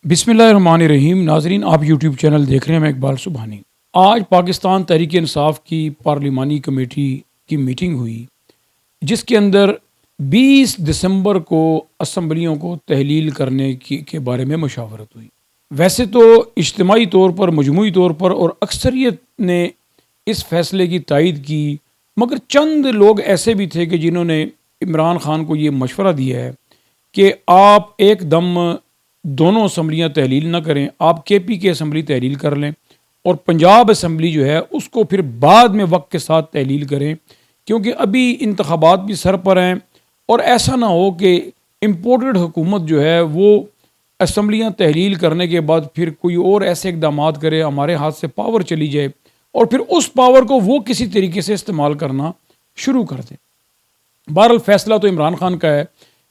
بسم اللہ الرحمن الرحیم. ناظرین، آپ یوٹیوب چینل دیکھ رہے ہیں. میں اقبال سبحانی. آج پاکستان تحریک انصاف کی پارلیمانی کمیٹی کی میٹنگ ہوئی، جس کے اندر 20 دسمبر کو اسمبلیوں کو تحلیل کرنے کے بارے میں مشاورت ہوئی. ویسے تو اجتماعی طور پر، مجموعی طور پر اور اکثریت نے اس فیصلے کی تائید کی، مگر چند لوگ ایسے بھی تھے کہ جنہوں نے عمران خان کو یہ مشورہ دیا ہے کہ آپ ایک دم دونوں اسمبلیاں تحلیل نہ کریں، آپ کے پی کے اسمبلی تحلیل کر لیں اور پنجاب اسمبلی جو ہے اس کو پھر بعد میں وقت کے ساتھ تحلیل کریں، کیونکہ ابھی انتخابات بھی سر پر ہیں اور ایسا نہ ہو کہ امپورٹڈ حکومت جو ہے وہ اسمبلیاں تحلیل کرنے کے بعد پھر کوئی اور ایسے اقدامات کرے، ہمارے ہاتھ سے پاور چلی جائے اور پھر اس پاور کو وہ کسی طریقے سے استعمال کرنا شروع کر دیں. بہرحال فیصلہ تو عمران خان کا ہے.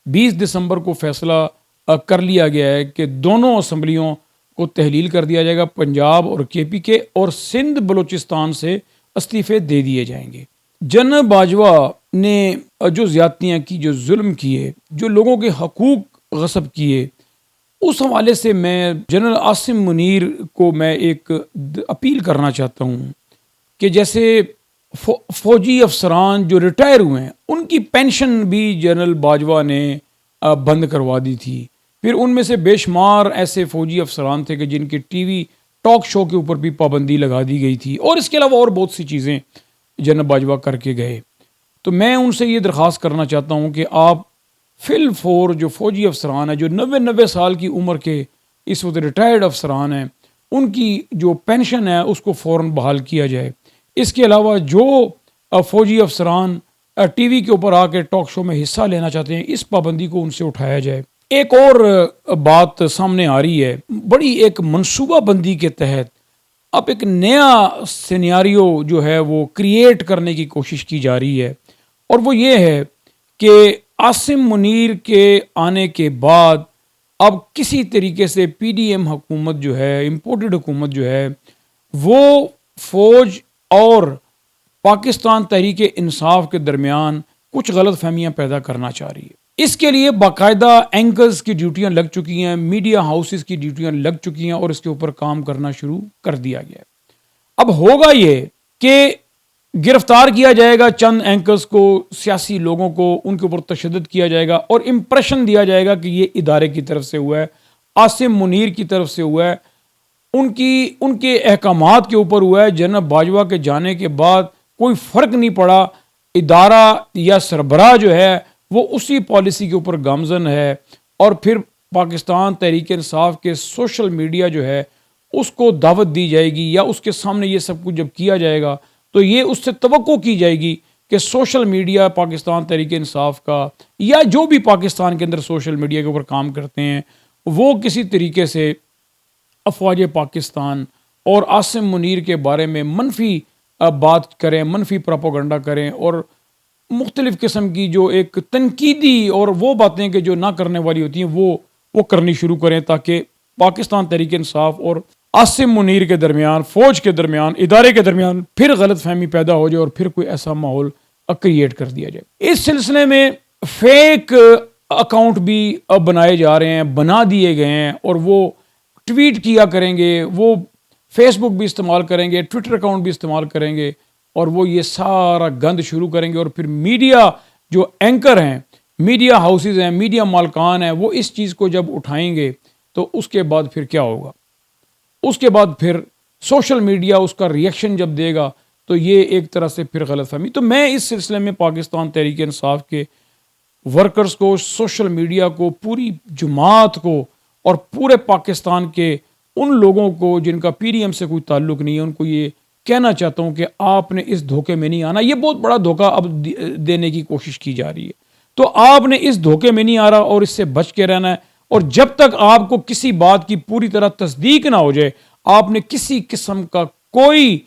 20 دسمبر کو فیصلہ کر لیا گیا ہے کہ دونوں اسمبلیوں کو تحلیل کر دیا جائے گا، پنجاب اور کے پی کے، اور سندھ بلوچستان سے استعفے دے دیے جائیں گے. جنرل باجوہ نے جو زیادتیاں کی، جو ظلم کیے، جو لوگوں کے حقوق غصب کیے، اس حوالے سے میں جنرل عاصم منیر کو میں ایک اپیل کرنا چاہتا ہوں کہ جیسے فوجی افسران جو ریٹائر ہوئے ہیں ان کی پینشن بھی جنرل باجوہ نے بند کروا دی تھی. پھر ان میں سے بے شمار ایسے فوجی افسران تھے کہ جن کے ٹی وی ٹاک شو کے اوپر بھی پابندی لگا دی گئی تھی، اور اس کے علاوہ اور بہت سی چیزیں جنرل باجوہ کر کے گئے. تو میں ان سے یہ درخواست کرنا چاہتا ہوں کہ آپ فی الفور جو فوجی افسران ہیں، جو 90 سال کی عمر کے اس وقت ریٹائرڈ افسران ہیں، ان کی جو پینشن ہے اس کو فوراً بحال کیا جائے. اس کے علاوہ جو فوجی افسران ٹی وی کے اوپر آ کے ٹاک شو میں حصہ لینا چاہتے ہیں، اس پابندی کو ان سے اٹھایا جائے. ایک اور بات سامنے آ رہی ہے، بڑی ایک منصوبہ بندی کے تحت اب ایک نیا سینیاریو جو ہے وہ کریٹ کرنے کی کوشش کی جا رہی ہے، اور وہ یہ ہے کہ عاصم منیر کے آنے کے بعد اب کسی طریقے سے پی ڈی ایم حکومت جو ہے، امپورٹڈ حکومت جو ہے، وہ فوج اور پاکستان تحریک انصاف کے درمیان کچھ غلط فہمیاں پیدا کرنا چاہ رہی ہے. اس کے لیے باقاعدہ اینکرز کی ڈیوٹیاں لگ چکی ہیں، میڈیا ہاؤسز کی ڈیوٹیاں لگ چکی ہیں، اور اس کے اوپر کام کرنا شروع کر دیا گیا ہے. اب ہوگا یہ کہ گرفتار کیا جائے گا چند اینکرز کو، سیاسی لوگوں کو، ان کے اوپر تشدد کیا جائے گا اور امپریشن دیا جائے گا کہ یہ ادارے کی طرف سے ہوا ہے، عاصم منیر کی طرف سے ہوا ہے، ان کے احکامات کے اوپر ہوا ہے. جنرل باجوہ کے جانے کے بعد کوئی فرق نہیں پڑا، ادارہ یا سربراہ جو ہے وہ اسی پالیسی کے اوپر گامزن ہے، اور پھر پاکستان تحریک انصاف کے سوشل میڈیا جو ہے اس کو دعوت دی جائے گی، یا اس کے سامنے یہ سب کچھ جب کیا جائے گا تو یہ اس سے توقع کی جائے گی کہ سوشل میڈیا پاکستان تحریک انصاف کا، یا جو بھی پاکستان کے اندر سوشل میڈیا کے اوپر کام کرتے ہیں، وہ کسی طریقے سے افواج پاکستان اور عاصم منیر کے بارے میں منفی بات کریں، منفی پروپیگنڈا کریں، اور مختلف قسم کی جو ایک تنقیدی اور وہ باتیں کہ جو نہ کرنے والی ہوتی ہیں وہ کرنی شروع کریں، تاکہ پاکستان تحریک انصاف اور عاصم منیر کے درمیان، فوج کے درمیان، ادارے کے درمیان پھر غلط فہمی پیدا ہو جائے اور پھر کوئی ایسا ماحول کریٹ کر دیا جائے. اس سلسلے میں فیک اکاؤنٹ بھی اب بنائے جا رہے ہیں، بنا دیے گئے ہیں، اور وہ ٹویٹ کیا کریں گے، وہ فیس بک بھی استعمال کریں گے، ٹویٹر اکاؤنٹ بھی استعمال کریں گے، اور وہ یہ سارا گند شروع کریں گے. اور پھر میڈیا جو اینکر ہیں، میڈیا ہاؤسز ہیں، میڈیا مالکان ہیں، وہ اس چیز کو جب اٹھائیں گے تو اس کے بعد پھر کیا ہوگا؟ اس کے بعد پھر سوشل میڈیا اس کا ریئیکشن جب دے گا تو یہ ایک طرح سے پھر غلط فہمی. تو میں اس سلسلے میں پاکستان تحریک انصاف کے ورکرز کو، سوشل میڈیا کو، پوری جماعت کو، اور پورے پاکستان کے ان لوگوں کو جن کا پی ڈی ایم سے کوئی تعلق نہیں ہے، ان کو یہ کہنا چاہتا ہوں کہ آپ نے اس دھوکے میں نہیں آنا. یہ بہت بڑا دھوکہ اب دینے کی کوشش کی جا رہی ہے، تو آپ نے اس دھوکے میں نہیں آ رہا اور اس سے بچ کے رہنا ہے. اور جب تک آپ کو کسی بات کی پوری طرح تصدیق نہ ہو جائے، آپ نے کسی قسم کا کوئی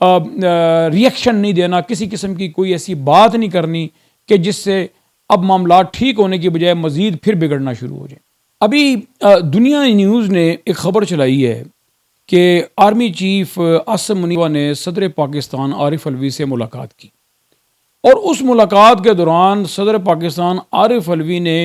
ریئیکشن نہیں دینا، کسی قسم کی کوئی ایسی بات نہیں کرنی کہ جس سے اب معاملات ٹھیک ہونے کی بجائے مزید پھر بگڑنا شروع ہو جائیں. ابھی دنیا نیوز نے ایک خبر چلائی ہے کہ آرمی چیف عاصم منیر نے صدر پاکستان عارف الوی سے ملاقات کی، اور اس ملاقات کے دوران صدر پاکستان عارف الوی نے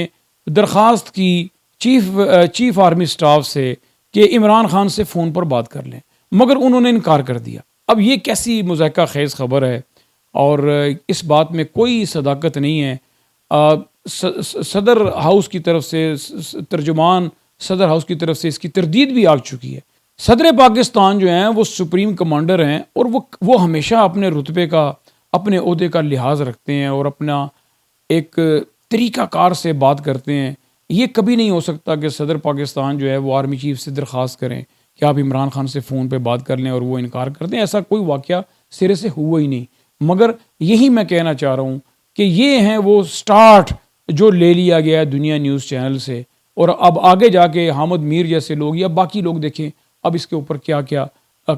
درخواست کی چیف آرمی سٹاف سے کہ عمران خان سے فون پر بات کر لیں، مگر انہوں نے انکار کر دیا۔ اب یہ کیسی مضحکہ خیز خبر ہے، اور اس بات میں کوئی صداقت نہیں ہے۔ صدر ہاؤس کی طرف سے، ترجمان صدر ہاؤس کی طرف سے اس کی تردید بھی آ چکی ہے۔ صدر پاکستان جو ہیں وہ سپریم کمانڈر ہیں، اور وہ ہمیشہ اپنے رتبے کا، اپنے عہدے کا لحاظ رکھتے ہیں اور اپنا ایک طریقہ کار سے بات کرتے ہیں۔ یہ کبھی نہیں ہو سکتا کہ صدر پاکستان جو ہے وہ آرمی چیف سے درخواست کریں کہ آپ عمران خان سے فون پہ بات کر لیں اور وہ انکار کر دیں۔ ایسا کوئی واقعہ سرے سے ہوا ہی نہیں۔ مگر یہی میں کہنا چاہ رہا ہوں کہ یہ ہیں وہ سٹارٹ جو لے لیا گیا ہے دنیا نیوز چینل سے، اور اب آگے جا کے حامد میر جیسے لوگ یا باقی لوگ دیکھیں اب اس کے اوپر کیا کیا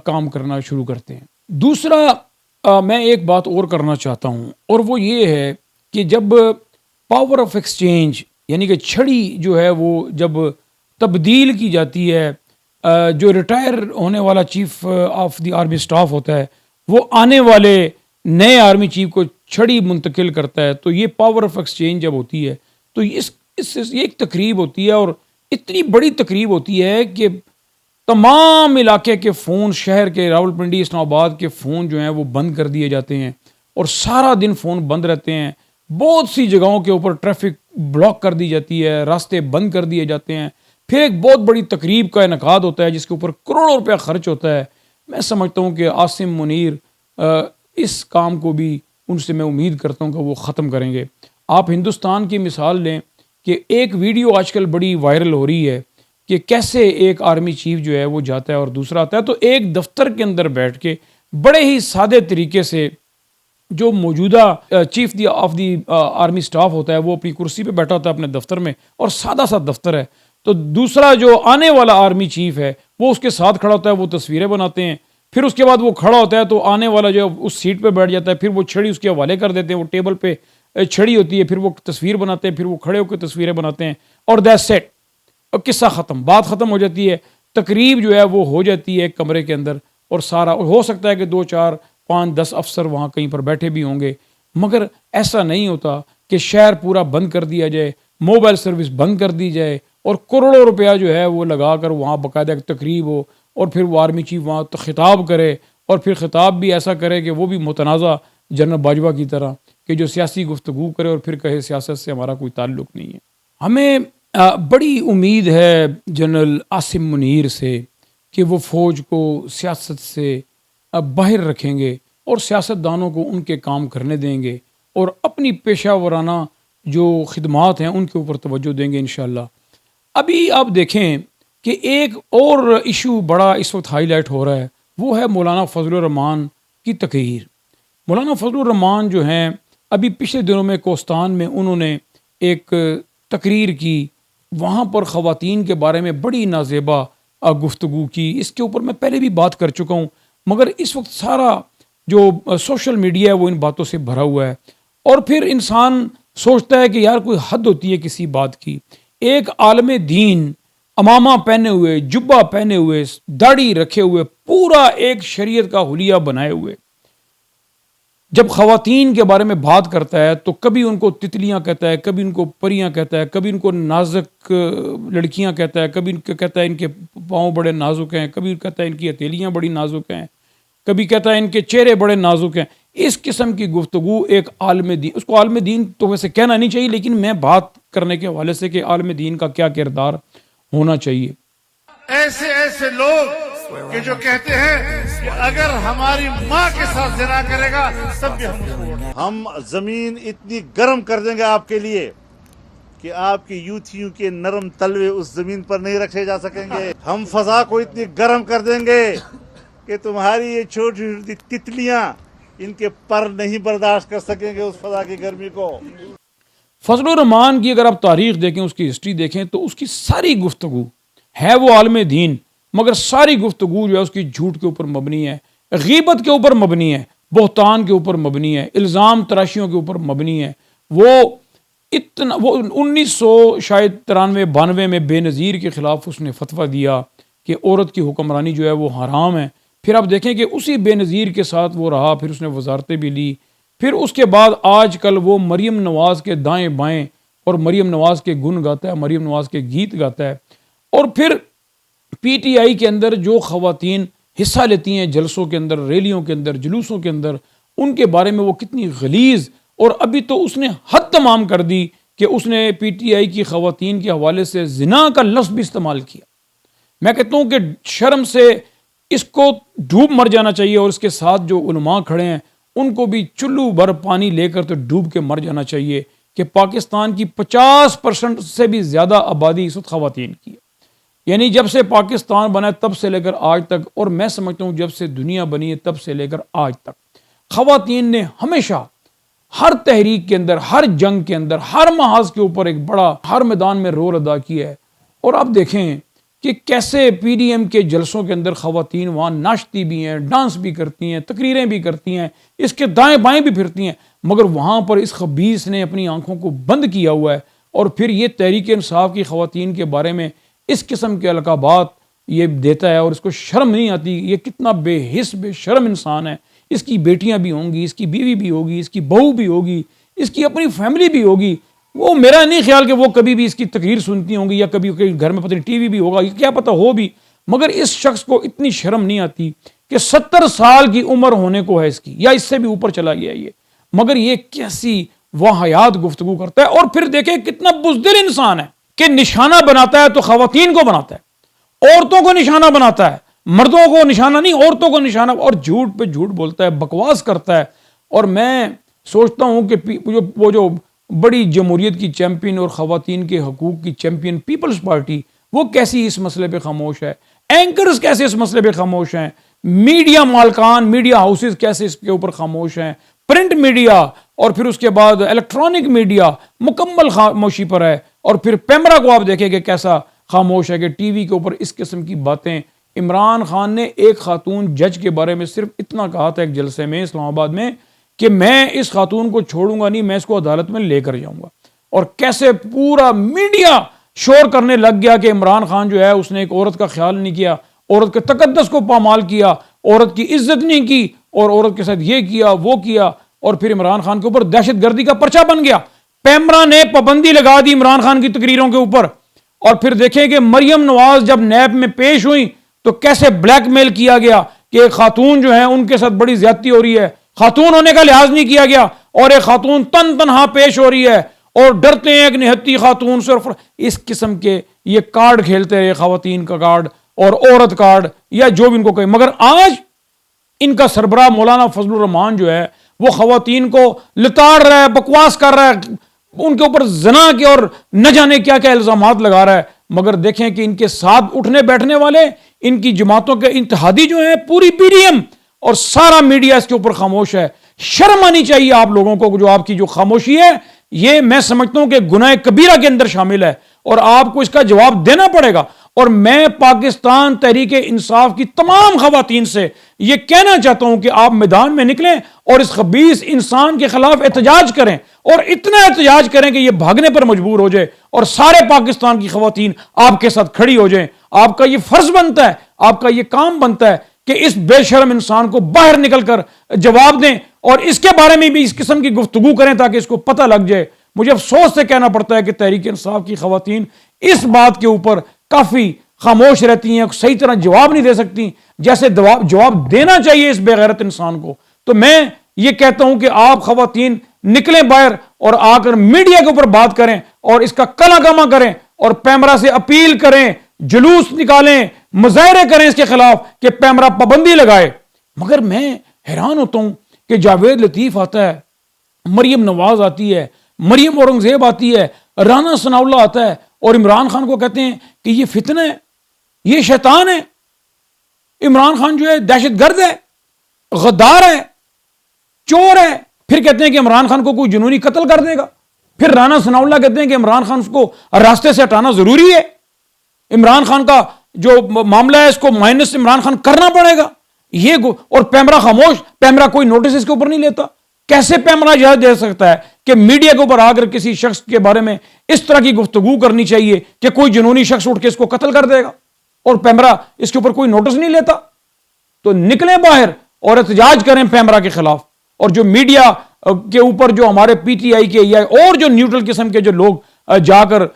کام کرنا شروع کرتے ہیں۔ دوسرا میں ایک بات اور کرنا چاہتا ہوں، اور وہ یہ ہے کہ جب پاور آف ایکسچینج یعنی کہ چھڑی جو ہے وہ جب تبدیل کی جاتی ہے، جو ریٹائر ہونے والا chief of the army staff ہوتا ہے وہ آنے والے نئے آرمی چیف کو چھڑی منتقل کرتا ہے، تو یہ پاور آف ایکسچینج جب ہوتی ہے تو اس یہ ایک تقریب ہوتی ہے، اور اتنی بڑی تقریب ہوتی ہے کہ تمام علاقے کے فون، شہر کے راولپنڈی، اسلام آباد کے فون جو ہیں وہ بند کر دیے جاتے ہیں، اور سارا دن فون بند رہتے ہیں۔ بہت سی جگہوں کے اوپر ٹریفک بلاک کر دی جاتی ہے، راستے بند کر دیے جاتے ہیں۔ پھر ایک بہت بڑی تقریب کا انعقاد ہوتا ہے جس کے اوپر کروڑوں روپیہ خرچ ہوتا ہے۔ میں سمجھتا ہوں کہ عاصم منیر اس کام کو بھی ان سے میں امید کرتا ہوں کہ وہ ختم کریں گے۔ آپ ہندوستان کی مثال لیں کہ ایک ویڈیو آج کل بڑی وائرل ہو رہی ہے کہ کیسے ایک آرمی چیف جو ہے وہ جاتا ہے اور دوسرا آتا ہے، تو ایک دفتر کے اندر بیٹھ کے بڑے ہی سادے طریقے سے جو موجودہ chief of the army staff ہوتا ہے وہ اپنی کرسی پہ بیٹھا ہوتا ہے اپنے دفتر میں، اور سادہ سا دفتر ہے، تو دوسرا جو آنے والا آرمی چیف ہے وہ اس کے ساتھ کھڑا ہوتا ہے، وہ تصویریں بناتے ہیں۔ پھر اس کے بعد وہ کھڑا ہوتا ہے تو آنے والا جو اس سیٹ پہ بیٹھ جاتا ہے، پھر وہ چھڑی اس کے حوالے کر دیتے ہیں، وہ ٹیبل پہ چھڑی ہوتی ہے، پھر وہ تصویر بناتے ہیں، پھر وہ کھڑے ہو کے تصویریں بناتے ہیں، اور دیٹس اٹ، اور قصہ ختم، بات ختم ہو جاتی ہے۔ تقریب جو ہے وہ ہو جاتی ہے ایک کمرے کے اندر، اور سارا ہو سکتا ہے کہ 2 4 5 10 افسر وہاں کہیں پر بیٹھے بھی ہوں گے، مگر ایسا نہیں ہوتا کہ شہر پورا بند کر دیا جائے، موبائل سروس بند کر دی جائے، اور کروڑوں روپیہ جو ہے وہ لگا کر وہاں باقاعدہ ایک تقریب ہو، اور پھر وہ آرمی چیف وہاں خطاب کرے، اور پھر خطاب بھی ایسا کرے کہ وہ بھی متنازع جنرل باجوہ کی طرح کہ جو سیاسی گفتگو کرے اور پھر کہے سیاست سے ہمارا کوئی تعلق نہیں ہے۔ ہمیں بڑی امید ہے جنرل عاصم منیر سے کہ وہ فوج کو سیاست سے باہر رکھیں گے اور سیاستدانوں کو ان کے کام کرنے دیں گے، اور اپنی پیشہ ورانہ جو خدمات ہیں ان کے اوپر توجہ دیں گے انشاءاللہ۔ ابھی آپ دیکھیں کہ ایک اور ایشو بڑا اس وقت ہائی لائٹ ہو رہا ہے، وہ ہے مولانا فضل الرحمان کی تقریر۔ مولانا فضل الرحمان جو ہیں ابھی پچھلے دنوں میں کوستان میں انہوں نے ایک تقریر کی، وہاں پر خواتین کے بارے میں بڑی نازیبا گفتگو کی۔ اس کے اوپر میں پہلے بھی بات کر چکا ہوں، مگر اس وقت سارا جو سوشل میڈیا ہے وہ ان باتوں سے بھرا ہوا ہے، اور پھر انسان سوچتا ہے کہ یار کوئی حد ہوتی ہے کسی بات کی۔ ایک عالم دین امامہ پہنے ہوئے، جبہ پہنے ہوئے، داڑھی رکھے ہوئے، پورا ایک شریعت کا حلیہ بنائے ہوئے، جب خواتین کے بارے میں بات کرتا ہے تو کبھی ان کو تتلیاں کہتا ہے، کبھی ان کو پریاں کہتا ہے، کبھی ان کو نازک لڑکیاں کہتا ہے، کبھی ان کو کہتا ہے ان کے پاؤں بڑے نازک ہیں، کبھی کہتا ہے ان کی ہتھیلیاں بڑی نازک ہیں، کبھی کہتا ہے ان کے چہرے بڑے نازک ہیں۔ اس قسم کی گفتگو ایک عالم دین، اس کو عالم دین تو ویسے کہنا نہیں چاہیے، لیکن میں بات کرنے کے حوالے سے کہ عالم دین کا کیا کردار ہونا چاہیے۔ ایسے لوگ کہ جو کہتے ہیں کہ اگر ہماری ماں کے ساتھ زنا کرے گا تب بھی ہم زمین اتنی گرم کر دیں گے آپ کے لیے کہ آپ کی یوتھیوں کے نرم تلوے اس زمین پر نہیں رکھے جا سکیں گے۔ ہم فضا کو اتنی گرم کر دیں گے کہ تمہاری یہ چھوٹی چھوٹی تتلیاں ان کے پر نہیں برداشت کر سکیں گے اس فضا کی گرمی کو۔ فضل الرحمان کی اگر آپ تاریخ دیکھیں، اس کی ہسٹری دیکھیں، تو اس کی ساری گفتگو ہے وہ عالم دین، مگر ساری گفتگو جو ہے اس کی جھوٹ کے اوپر مبنی ہے، غیبت کے اوپر مبنی ہے، بہتان کے اوپر مبنی ہے، الزام تراشیوں کے اوپر مبنی ہے۔ وہ 1993-92 میں بے نظیر کے خلاف اس نے فتویٰ دیا کہ عورت کی حکمرانی جو ہے وہ حرام ہے۔ پھر آپ دیکھیں کہ اسی بے نظیر کے ساتھ وہ رہا، پھر اس نے وزارتیں بھی لی، پھر اس کے بعد آج کل وہ مریم نواز کے دائیں بائیں اور مریم نواز کے گن گاتا ہے، مریم نواز کے گیت گاتا ہے، اور پھر پی ٹی آئی کے اندر جو خواتین حصہ لیتی ہیں جلسوں کے اندر، ریلیوں کے اندر، جلوسوں کے اندر، ان کے بارے میں وہ کتنی غلیظ، اور ابھی تو اس نے حد تمام کر دی کہ اس نے پی ٹی آئی کی خواتین کے حوالے سے زنا کا لفظ بھی استعمال کیا۔ میں کہتا ہوں کہ شرم سے اس کو ڈوب مر جانا چاہیے، اور اس کے ساتھ جو علماء کھڑے ہیں ان کو بھی چلو بھر پانی لے کر تو ڈوب کے مر جانا چاہیے کہ پاکستان کی 50% سے بھی زیادہ آبادی اس وقت خواتین کی ہے۔ یعنی جب سے پاکستان بنا ہے تب سے لے کر آج تک، اور میں سمجھتا ہوں جب سے دنیا بنی ہے تب سے لے کر آج تک، خواتین نے ہمیشہ ہر تحریک کے اندر، ہر جنگ کے اندر، ہر محاذ کے اوپر ایک بڑا، ہر میدان میں رول ادا کیا ہے۔ اور اب دیکھیں کہ کیسے پی ڈی ایم کے جلسوں کے اندر خواتین وہاں ناچتی بھی ہیں، ڈانس بھی کرتی ہیں، تقریریں بھی کرتی ہیں، اس کے دائیں بائیں بھی پھرتی ہیں، مگر وہاں پر اس خبیث نے اپنی آنکھوں کو بند کیا ہوا ہے، اور پھر یہ تحریک انصاف کی خواتین کے بارے میں اس قسم کے القابات یہ دیتا ہے، اور اس کو شرم نہیں آتی۔ یہ کتنا بے حس بے شرم انسان ہے۔ اس کی بیٹیاں بھی ہوں گی، اس کی بیوی بھی ہوگی، اس کی بہو بھی ہوگی، اس کی اپنی فیملی بھی ہوگی۔ وہ میرا نہیں خیال کہ وہ کبھی بھی اس کی تقریر سنتی ہوں گی، یا کبھی گھر میں پتہ نہیں ٹی وی بھی ہوگا، کیا پتہ ہو بھی، مگر اس شخص کو اتنی شرم نہیں آتی کہ 70 سال کی عمر ہونے کو ہے اس کی، یا اس سے بھی اوپر چلا گیا یہ، مگر یہ کیسی واہیات گفتگو کرتا ہے۔ اور پھر دیکھیں کتنا بزدل انسان ہے کہ نشانہ بناتا ہے تو خواتین کو بناتا ہے، عورتوں کو نشانہ بناتا ہے، مردوں کو نشانہ نہیں، عورتوں کو نشانہ، اور جھوٹ پہ جھوٹ بولتا ہے، بکواس کرتا ہے۔ اور میں سوچتا ہوں کہ وہ جو بڑی جمہوریت کی چیمپئن اور خواتین کے حقوق کی چیمپئن پیپلز پارٹی، وہ کیسی اس مسئلے پہ خاموش ہے، اینکرز کیسے اس مسئلے پہ خاموش ہیں، میڈیا مالکان، میڈیا ہاؤسز کیسے اس کے اوپر خاموش ہیں، پرنٹ میڈیا اور پھر اس کے بعد الیکٹرانک میڈیا مکمل خاموشی پر ہے، اور پھر پیمرا کو آپ دیکھیں کہ کیسا خاموش ہے کہ ٹی وی کے اوپر اس قسم کی باتیں۔ عمران خان نے ایک خاتون جج کے بارے میں صرف اتنا کہا تھا ایک جلسے میں اسلام آباد میں کہ میں اس خاتون کو چھوڑوں گا نہیں، میں اس کو عدالت میں لے کر جاؤں گا، اور کیسے پورا میڈیا شور کرنے لگ گیا کہ عمران خان جو ہے اس نے ایک عورت کا خیال نہیں کیا، عورت کے تقدس کو پامال کیا، عورت کی عزت نہیں کی، اور عورت کے ساتھ یہ کیا وہ کیا، اور پھر عمران خان کے اوپر دہشت گردی کا پرچہ بن گیا۔ پیمرا نے پابندی لگا دی عمران خان کی تقریروں کے اوپر۔ اور پھر دیکھیں کہ مریم نواز جب نیب میں پیش ہوئی تو کیسے بلیک میل کیا گیا کہ ایک خاتون جو ہیں ان کے ساتھ بڑی زیادتی ہو رہی ہے، خاتون ہونے کا لحاظ نہیں کیا گیا، اور ایک خاتون تنہا پیش ہو رہی ہے، اور ڈرتے ہیں ایک نہتی خاتون سے، اور اس قسم کے یہ کارڈ کھیلتے رہے، خواتین کا کارڈ اور عورت کارڈ یا جو بھی ان کو کہے۔ مگر آج ان کا سربراہ مولانا فضل الرحمان جو ہے وہ خواتین کو لتاڑ رہا ہے، بکواس کر رہا ہے، ان کے اوپر زنا کے اور نہ جانے کیا کیا الزامات لگا رہا ہے، مگر دیکھیں کہ ان کے ساتھ اٹھنے بیٹھنے والے، ان کی جماعتوں کے اتحادی جو ہیں، پوری پی ڈی ایم اور سارا میڈیا اس کے اوپر خاموش ہے۔ شرم آنی چاہیے آپ لوگوں کو، جو آپ کی جو خاموشی ہے یہ میں سمجھتا ہوں کہ گناہ کبیرہ کے اندر شامل ہے، اور آپ کو اس کا جواب دینا پڑے گا۔ اور میں پاکستان تحریک انصاف کی تمام خواتین سے یہ کہنا چاہتا ہوں کہ آپ میدان میں نکلیں اور اس خبیث انسان کے خلاف احتجاج کریں، اور اتنا احتجاج کریں کہ یہ بھاگنے پر مجبور ہو جائے، اور سارے پاکستان کی خواتین آپ کے ساتھ کھڑی ہو جائیں۔ آپ کا یہ فرض بنتا ہے، آپ کا یہ کام بنتا ہے کہ اس بے شرم انسان کو باہر نکل کر جواب دیں، اور اس کے بارے میں بھی اس قسم کی گفتگو کریں تاکہ اس کو پتہ لگ جائے۔ مجھے افسوس سے کہنا پڑتا ہے کہ تحریک انصاف کی خواتین اس بات کے اوپر کافی خاموش رہتی ہیں، صحیح طرح جواب نہیں دے سکتی جیسے جواب دینا چاہیے اس بے غیرت انسان کو۔ تو میں یہ کہتا ہوں کہ آپ خواتین نکلیں باہر اور آ کر میڈیا کے اوپر بات کریں، اور اس کا کلا کما کریں، اور پیمرا سے اپیل کریں، جلوس نکالیں، مظاہرے کریں اس کے خلاف کہ پیمرا پابندی لگائے۔ مگر میں حیران ہوتا ہوں کہ جاوید لطیف آتا ہے، مریم نواز آتی ہے، مریم اورنگزیب آتی ہے، رانا ثناء اللہ آتا ہے، اور عمران خان کو کہتے ہیں کہ یہ فتنہ ہے، یہ شیطان ہے، عمران خان جو ہے دہشت گرد ہے، غدار ہے، چور ہے۔ پھر کہتے ہیں کہ عمران خان کو کوئی جنونی قتل کر دے گا۔ پھر رانا ثناء اللہ کہتے ہیں کہ عمران خان کو راستے سے ہٹانا ضروری ہے، عمران خان کا جو معاملہ ہے اس کو مائنس عمران خان کرنا پڑے گا۔ یہ اور پیمرا خاموش، پیمرا کوئی نوٹس اس کے اوپر نہیں لیتا۔ کیسے پیمرا اجازت دے سکتا ہے کہ میڈیا کے اوپر آ کر کسی شخص کے بارے میں اس طرح کی گفتگو کرنی چاہیے کہ کوئی جنونی شخص اٹھ کے اس کو قتل کر دے گا، اور پیمرا اس کے اوپر کوئی نوٹس نہیں لیتا؟ تو نکلیں باہر اور احتجاج کریں پیمرا کے خلاف۔ اور جو میڈیا کے اوپر جو ہمارے پی ٹی آئی کے یا اور جو نیوٹرل قسم کے جو لوگ جا کر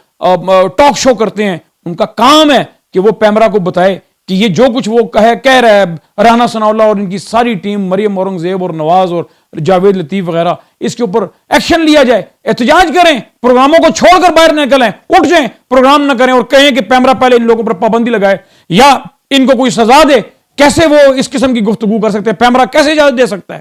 ٹاک شو کرتے ہیں، ان کا کام ہے کہ وہ پیمرا کو بتائے کہ یہ جو کچھ وہ کہہ رہا ہے رانا ثناء اللہ اور ان کی ساری ٹیم، مریم اورنگزیب اور نواز اور جاوید لطیف وغیرہ، اس کے اوپر ایکشن لیا جائے، احتجاج کریں، پروگراموں کو چھوڑ کر باہر نکلیں، اٹھ جائیں، پروگرام نہ کریں اور کہیں کہ پیمرا پہلے ان لوگوں پر پابندی لگائے یا ان کو کوئی سزا دے۔ کیسے وہ اس قسم کی گفتگو کر سکتے ہیں؟ پیمرا کیسے اجازت دے سکتا ہے؟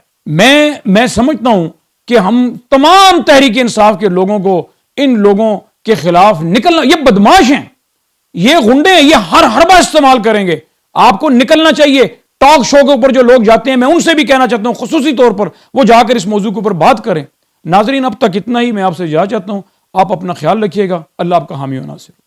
میں سمجھتا ہوں کہ ہم تمام تحریک انصاف کے لوگوں کو ان لوگوں کے خلاف نکلنا، یہ بدماش ہیں، یہ غنڈے ہیں، یہ ہر حربہ استعمال کریں گے، آپ کو نکلنا چاہیے۔ ٹاک شو کے اوپر جو لوگ جاتے ہیں، میں ان سے بھی کہنا چاہتا ہوں خصوصی طور پر وہ جا کر اس موضوع کے اوپر بات کریں۔ ناظرین اب تک اتنا ہی، میں آپ سے اجازت چاہتا ہوں، آپ اپنا خیال رکھیے گا، اللہ آپ کا حامی و ناصر۔